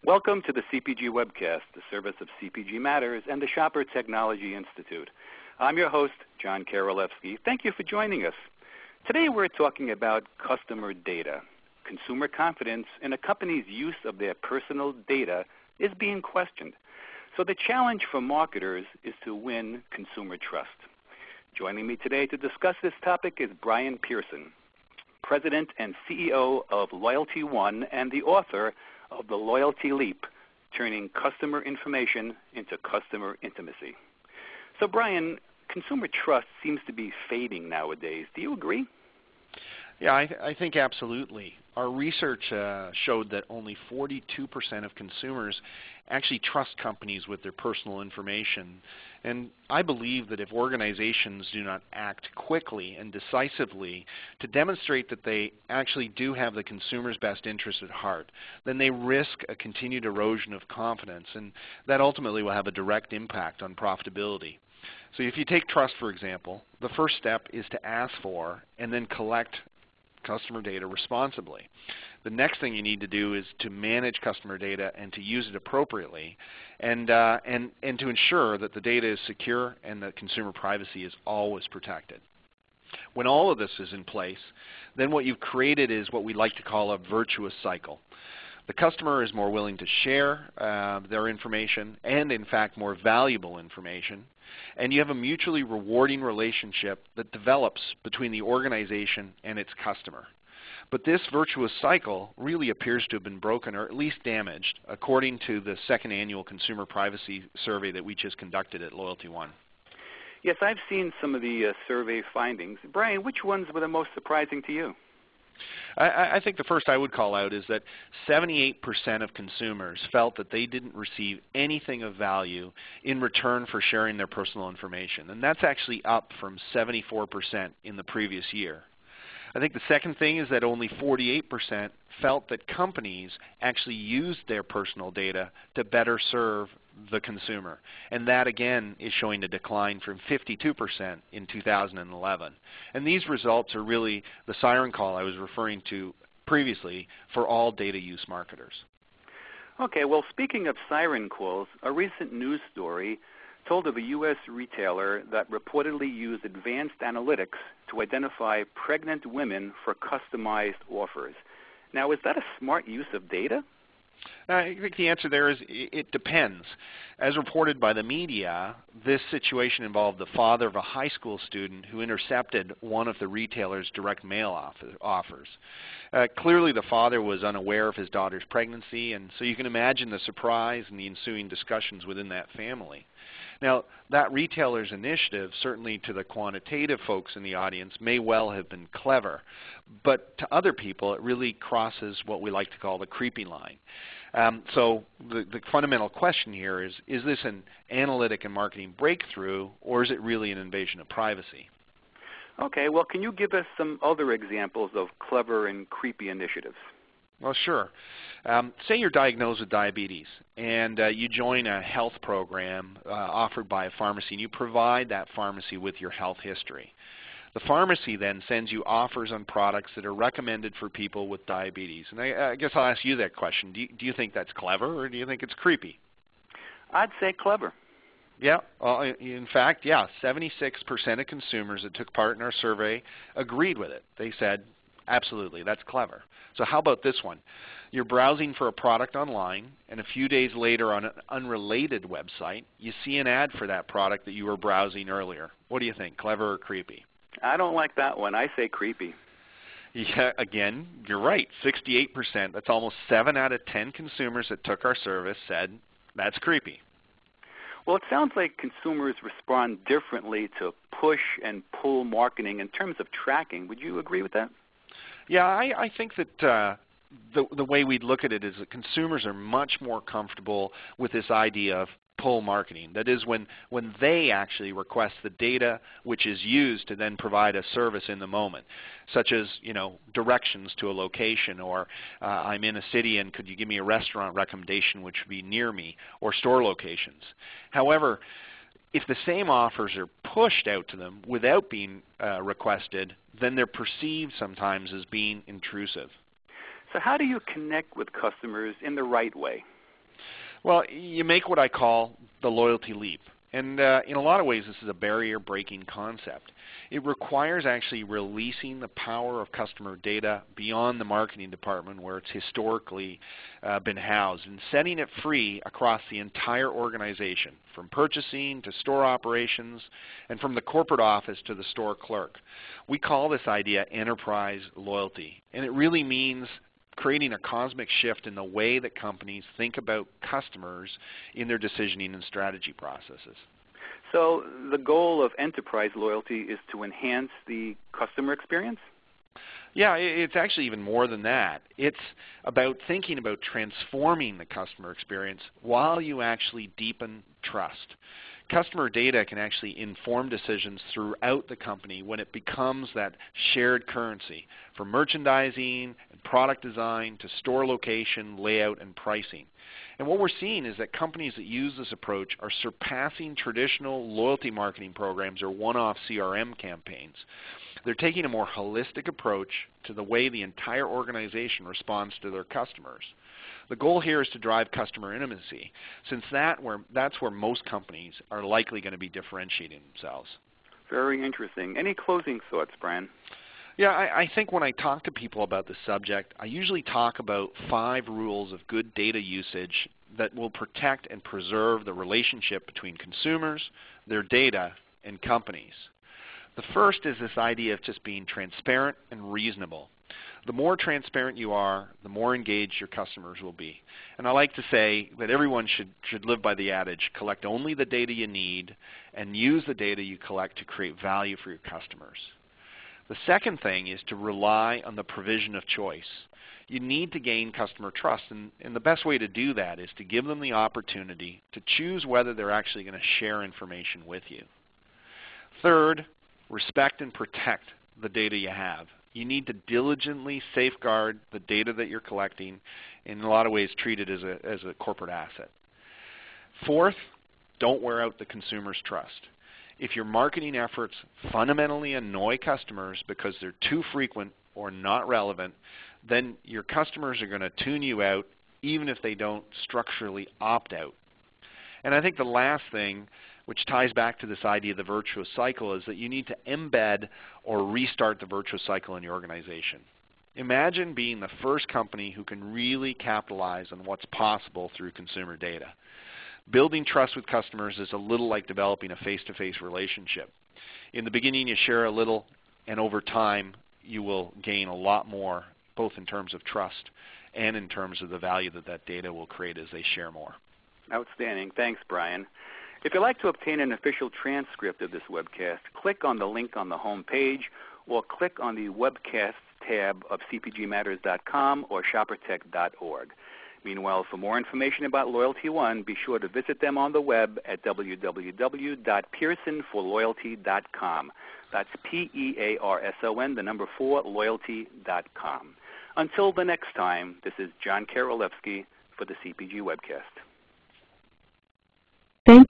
Welcome to the CPG Webcast, the service of CPG Matters and the Shopper Technology Institute. I'm your host, John Karolefski. Thank you for joining us. Today we're talking about customer data. Consumer confidence in a company's use of their personal data is being questioned. So the challenge for marketers is to win consumer trust. Joining me today to discuss this topic is Bryan Pearson, President and CEO of LoyaltyOne and the author of The Loyalty Leap, Turning Customer Information into Customer Intimacy. So, Bryan, consumer trust seems to be fading nowadays. Do you agree? Yeah, I think absolutely. Our research showed that only 42% of consumers actually trust companies with their personal information. And I believe that if organizations do not act quickly and decisively to demonstrate that they actually do have the consumer's best interest at heart, then they risk a continued erosion of confidence, and that ultimately will have a direct impact on profitability. So if you take trust, for example, the first step is to ask for and then collect customer data responsibly. The next thing you need to do is to manage customer data and to use it appropriately, and to ensure that the data is secure and that consumer privacy is always protected. When all of this is in place, then what you've created is what we like to call a virtuous cycle. The customer is more willing to share their information and, in fact, more valuable information, and you have a mutually rewarding relationship that develops between the organization and its customer. But this virtuous cycle really appears to have been broken, or at least damaged, according to the second annual consumer privacy survey that we just conducted at LoyaltyOne. Yes, I've seen some of the survey findings. Bryan, which ones were the most surprising to you? I think the first I would call out is that 78% of consumers felt that they didn't receive anything of value in return for sharing their personal information. And that's actually up from 74% in the previous year. I think the second thing is that only 48% felt that companies actually used their personal data to better serve the consumer. And that, again, is showing a decline from 52% in 2011. And these results are really the siren call I was referring to previously for all data use marketers. Okay, well, speaking of siren calls, a recent news story told of a U.S. retailer that reportedly used advanced analytics to identify pregnant women for customized offers. Now, is that a smart use of data? I think the answer there is it depends. As reported by the media, this situation involved the father of a high school student who intercepted one of the retailer's direct mail offers. Clearly the father was unaware of his daughter's pregnancy, and so you can imagine the surprise and the ensuing discussions within that family. Now, that retailer's initiative, certainly to the quantitative folks in the audience, may well have been clever, but to other people it really crosses what we like to call the creepy line. So the fundamental question here is this an analytic and marketing breakthrough, or is it really an invasion of privacy? Okay, well, can you give us some other examples of clever and creepy initiatives? Well, sure. Say you're diagnosed with diabetes and you join a health program offered by a pharmacy, and you provide that pharmacy with your health history. The pharmacy then sends you offers on products that are recommended for people with diabetes. And I guess I'll ask you that question. Do you think that's clever, or do you think it's creepy? I'd say clever. Yeah. In fact, 76% of consumers that took part in our survey agreed with it. They said, absolutely, that's clever. So how about this one? You're browsing for a product online, and a few days later on an unrelated website, you see an ad for that product that you were browsing earlier. What do you think, clever or creepy? I don't like that one. I say creepy. Yeah, again, you're right, 68%. That's almost 7 out of 10 consumers that took our service said that's creepy. Well, it sounds like consumers respond differently to push and pull marketing in terms of tracking. Would you agree with that? Yeah, I think that the way we look at it is that consumers are much more comfortable with this idea of pull marketing. That is, when they actually request the data which is used to then provide a service in the moment, such as directions to a location, or I'm in a city and could you give me a restaurant recommendation which would be near me, or store locations. However, if the same offers are pushed out to them without being requested, then they're perceived sometimes as being intrusive. So how do you connect with customers in the right way? Well, you make what I call the loyalty leap. And in a lot of ways, this is a barrier-breaking concept. It requires actually releasing the power of customer data beyond the marketing department where it's historically been housed and setting it free across the entire organization, from purchasing to store operations and from the corporate office to the store clerk. We call this idea enterprise loyalty, and it really means creating a cosmic shift in the way that companies think about customers in their decisioning and strategy processes. So the goal of enterprise loyalty is to enhance the customer experience? Yeah, it's actually even more than that. It's about thinking about transforming the customer experience while you actually deepen trust. Customer data can actually inform decisions throughout the company when it becomes that shared currency, from merchandising and product design to store location, layout, and pricing. And what we're seeing is that companies that use this approach are surpassing traditional loyalty marketing programs or one-off CRM campaigns. They're taking a more holistic approach to the way the entire organization responds to their customers. The goal here is to drive customer intimacy, since that's where most companies are likely going to be differentiating themselves. Very interesting. Any closing thoughts, Bryan? Yeah, I think when I talk to people about this subject, I usually talk about 5 rules of good data usage that will protect and preserve the relationship between consumers, their data, and companies. The first is this idea of just being transparent and reasonable. The more transparent you are, the more engaged your customers will be. And I like to say that everyone should live by the adage, collect only the data you need and use the data you collect to create value for your customers. The second thing is to rely on the provision of choice. You need to gain customer trust, and the best way to do that is to give them the opportunity to choose whether they're actually going to share information with you. Third, respect and protect the data you have. You need to diligently safeguard the data that you're collecting, in a lot of ways treat it as a corporate asset. Fourth, don't wear out the consumer's trust. If your marketing efforts fundamentally annoy customers because they're too frequent or not relevant, then your customers are going to tune you out even if they don't structurally opt out. And I think the last thing, which ties back to this idea of the virtuous cycle, is that you need to embed or restart the virtuous cycle in your organization. Imagine being the first company who can really capitalize on what's possible through consumer data. Building trust with customers is a little like developing a face-to-face relationship. In the beginning, you share a little, and over time, you will gain a lot more, both in terms of trust and in terms of the value that that data will create as they share more. Outstanding. Thanks, Bryan. If you'd like to obtain an official transcript of this webcast, click on the link on the home page or click on the webcast tab of cpgmatters.com or shoppertech.org. Meanwhile, for more information about LoyaltyOne, be sure to visit them on the web at www.pearsonforloyalty.com. That's Pearson, the number 4, loyalty.com. Until the next time, this is John Karolefski for the CPG Webcast. Thank